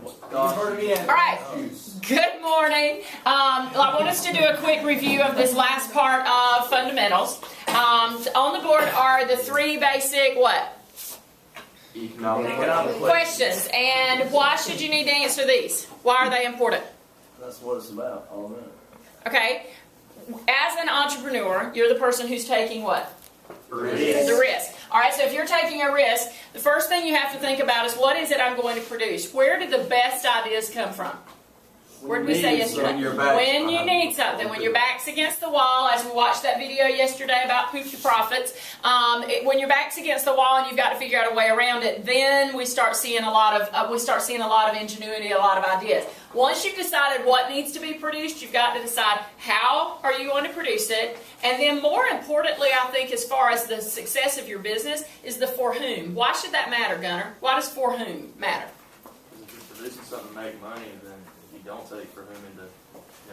All right. Good morning. I want us to do a quick review of this last part of fundamentals. On the board are the three basic what? Economic Questions. And why should you need to answer these? Why are they important? That's what it's about, all of it. Okay. As an entrepreneur, you're the person who's taking what? Risk. The risk. All right, so if you're taking a risk, the first thing you have to think about is what is it I'm going to produce? Where did the best ideas come from? Where did we say yesterday? When you need something, when your back's against the wall, as we watched that video yesterday about poop to profits, when your back's against the wall and you've got to figure out a way around it, then we start seeing a lot of ingenuity, a lot of ideas. Once you've decided what needs to be produced, you've got to decide how are you going to produce it, and then more importantly, I think as far as the success of your business is the for whom. Why should that matter, Gunnar? Why does for whom matter? Because if you're producing something to make money, then if you don't take for whom into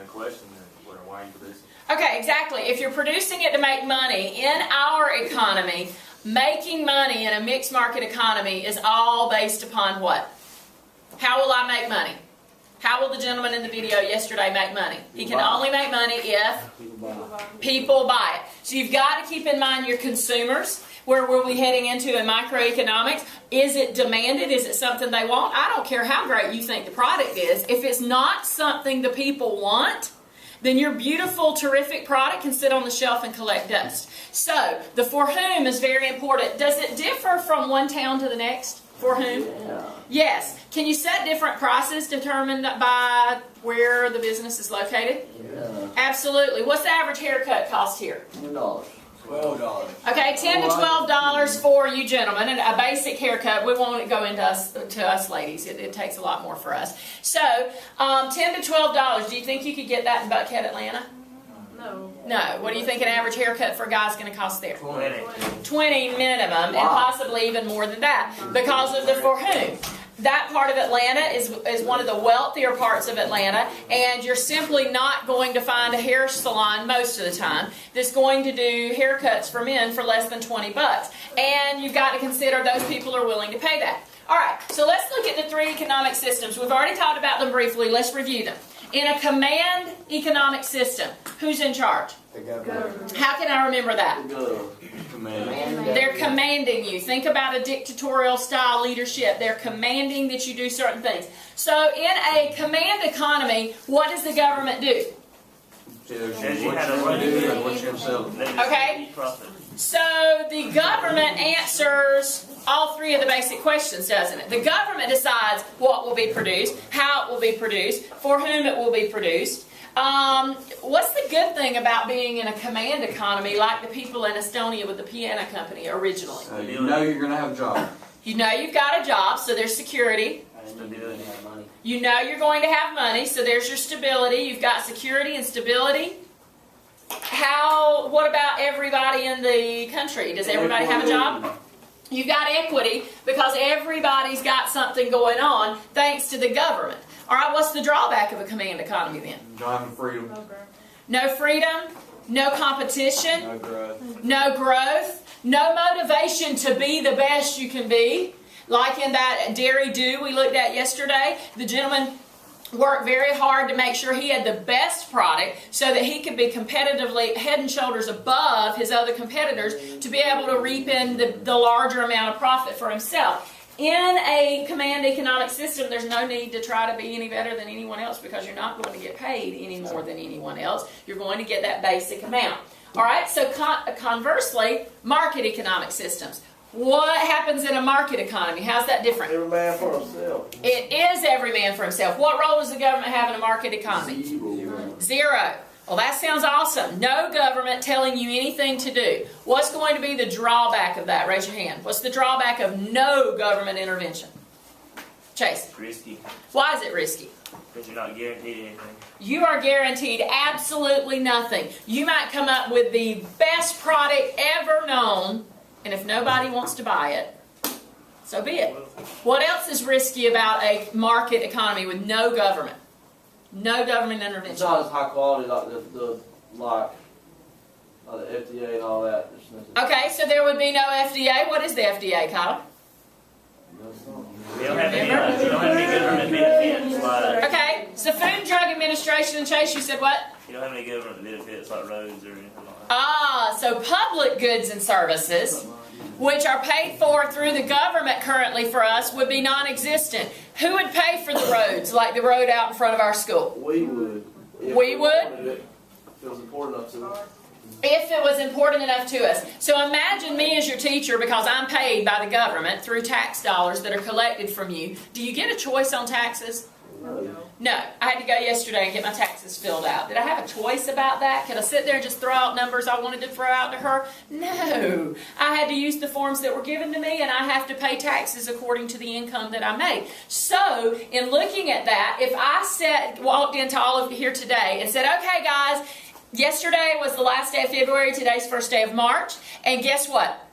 question, then why are you producing? Okay, exactly. If you're producing it to make money, in our economy, making money in a mixed market economy is all based upon what? How will I make money? How will the gentleman in the video yesterday make money? He can only make money if people buy it. So you've got to keep in mind your consumers, where we'll be heading into in microeconomics. Is it demanded? Is it something they want? I don't care how great you think the product is. If it's not something the people want, then your beautiful, terrific product can sit on the shelf and collect dust. So the for whom is very important. Does it differ from one town to the next? For whom? Yeah. Yes. Can you set different prices determined by where the business is located? Yeah. Absolutely. What's the average haircut cost here? $10. $12. Okay, $10 to $12 for you gentlemen, and a basic haircut. We won't go into us ladies. It takes a lot more for us. So, $10 to $12. Do you think you could get that in Buckhead, Atlanta? No. No. What do you think an average haircut for a guy is going to cost there? 20. minimum, and possibly even more than that, because of the for whom. That part of Atlanta is one of the wealthier parts of Atlanta, and you're simply not going to find a hair salon most of the time that's going to do haircuts for men for less than $20. And you've got to consider those people are willing to pay that. All right, so let's look at the three economic systems. We've already talked about them briefly. Let's review them. In a command economic system, who's in charge? The government. How can I remember that? They're commanding you. Think about a dictatorial style leadership. They're commanding that you do certain things. So in a command economy, what does the government do? Okay? So the government answers all three of the basic questions, doesn't it? The government decides what will be produced, how it will be produced, for whom it will be produced. What's the good thing about being in a command economy like the people in Estonia with the piano company originally? You know you're going to have a job. You know you've got a job, so there's security. You know you're going to have money, so there's your stability. You've got security and stability. What about everybody in the country? Does everybody have a job? You've got equity because everybody's got something going on thanks to the government. All right, what's the drawback of a command economy then? Job and freedom. No freedom, no competition, No growth. no growth, no motivation to be the best you can be. Like in that Dairy Do we looked at yesterday, the gentleman worked very hard to make sure he had the best product so that he could be competitively head and shoulders above his other competitors to be able to reap in the larger amount of profit for himself. In a command economic system, there's no need to try to be any better than anyone else because you're not going to get paid any more than anyone else. You're going to get that basic amount. All right, so conversely, market economic systems. What happens in a market economy? How's that different? Every man for himself. It is every man for himself. What role does the government have in a market economy? Zero. Well, that sounds awesome. No government telling you anything to do. What's going to be the drawback of that? Raise your hand. What's the drawback of no government intervention? Chase. Risky. Why is it risky? Because you're not guaranteed anything. You are guaranteed absolutely nothing. You might come up with the best product ever known, and if nobody wants to buy it, so be it. What else is risky about a market economy with no government? No government intervention. It's not as high quality like the FDA and all that. Okay, so there would be no FDA. What is the FDA, Kyle? We don't have any government benefits. demonstration in Chase, you said what? You don't have any government benefits like roads or anything like that. Ah, so public goods and services, which are paid for through the government currently for us, would be non-existent. Who would pay for the roads, like the road out in front of our school? We would. If We would? wanted it, if it was important enough to us. If it was important enough to us. So imagine me as your teacher, because I'm paid by the government through tax dollars that are collected from you. Do you get a choice on taxes? No. I had to go yesterday and get my taxes filled out. Did I have a choice about that? Could I sit there and just throw out numbers I wanted to throw out to her? No. I had to use the forms that were given to me, and I have to pay taxes according to the income that I made. So, in looking at that, if I walked into all of you here today and said, okay guys, yesterday was the last day of February, today's first day of March, and guess what?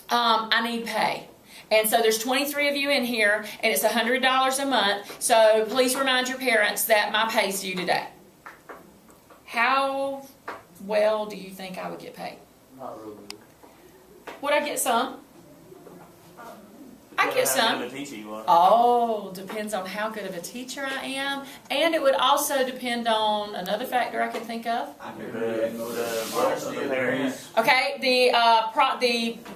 I need pay. And so there's 23 of you in here, and it's $100 a month, so please remind your parents that my pay's due today. How well do you think I would get paid? Not real good. Would I get some? I get How some. good of a teacher you are. Oh, depends on how good of a teacher I am, and it would also depend on another factor I can think of. The parents. Okay, the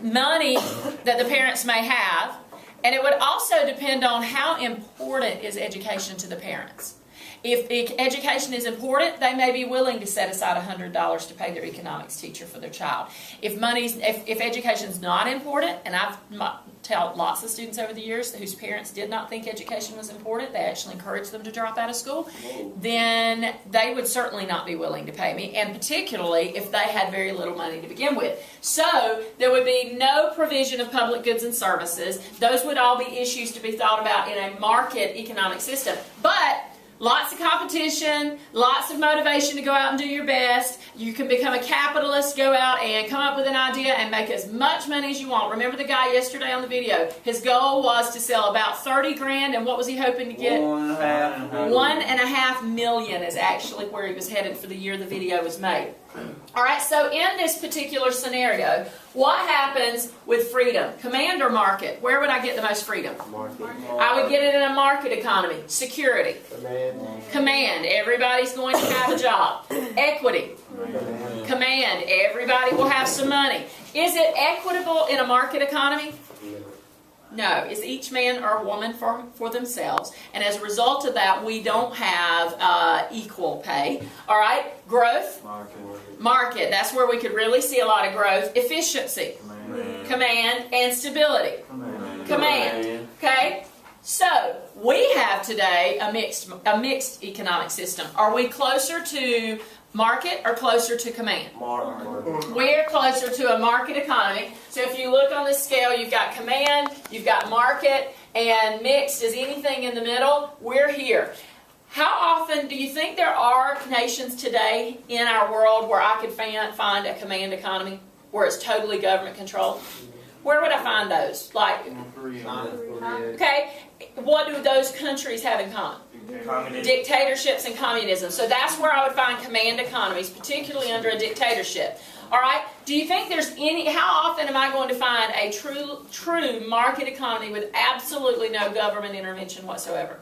money that the parents may have, and it would also depend on how important is education to the parents. If education is important, they may be willing to set aside $100 to pay their economics teacher for their child. If education is not important, and I've told lots of students over the years whose parents did not think education was important, they actually encouraged them to drop out of school, then they would certainly not be willing to pay me, and particularly if they had very little money to begin with. So there would be no provision of public goods and services. Those would all be issues to be thought about in a market economic system. But lots of competition, lots of motivation to go out and do your best. You can become a capitalist, go out and come up with an idea and make as much money as you want. Remember the guy yesterday on the video? His goal was to sell about 30 grand, and what was he hoping to get? 1.5 million is actually where he was headed for the year the video was made. All right, so in this particular scenario, what happens with freedom? Command or market? Where would I get the most freedom? Market. I would get it in a market economy. Security. Command. Everybody's going to have a job. Equity. Command. Everybody will have some money. Is it equitable in a market economy? No. It's each man or woman for themselves. And as a result of that, we don't have equal pay. All right? Growth. Market. That's where we could really see a lot of growth. Efficiency. Command. And stability. Command. Okay? So, we have today a mixed economic system. Are we closer to market or closer to command? We're closer to a market economy. So if you look on this scale, you've got command, you've got market, and mixed is anything in the middle. We're here. How often do you think there are nations today in our world where I could find a command economy, where it's totally government controlled? Where would I find those? Okay, what do those countries have in common? Dictatorships and communism. So that's where I would find command economies, particularly under a dictatorship. All right. Do you think there's how often am I going to find a true market economy with absolutely no government intervention whatsoever?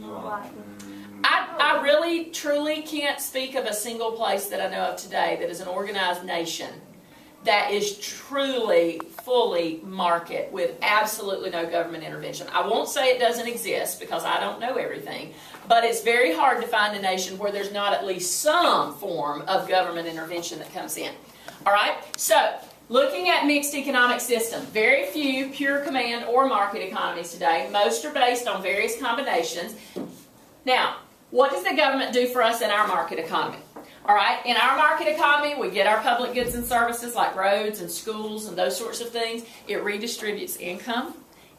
I really, truly can't speak of a single place that I know of today that is an organized nation that is truly, fully market with absolutely no government intervention. I won't say it doesn't exist because I don't know everything, but it's very hard to find a nation where there's not at least some form of government intervention that comes in. All right? So, looking at mixed economic system, very few pure command or market economies today. Most are based on various combinations. Now, what does the government do for us in our market economy? All right, in our market economy, we get our public goods and services like roads and schools and those sorts of things. It redistributes income.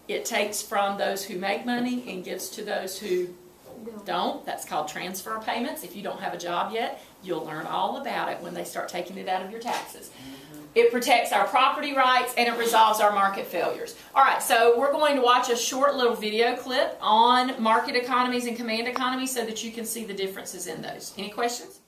It takes from those who make money and gives to those who don't. That's called transfer payments. If you don't have a job yet, you'll learn all about it when they start taking it out of your taxes. It protects our property rights, and it resolves our market failures. All right, so we're going to watch a short little video clip on market economies and command economies so that you can see the differences in those. Any questions?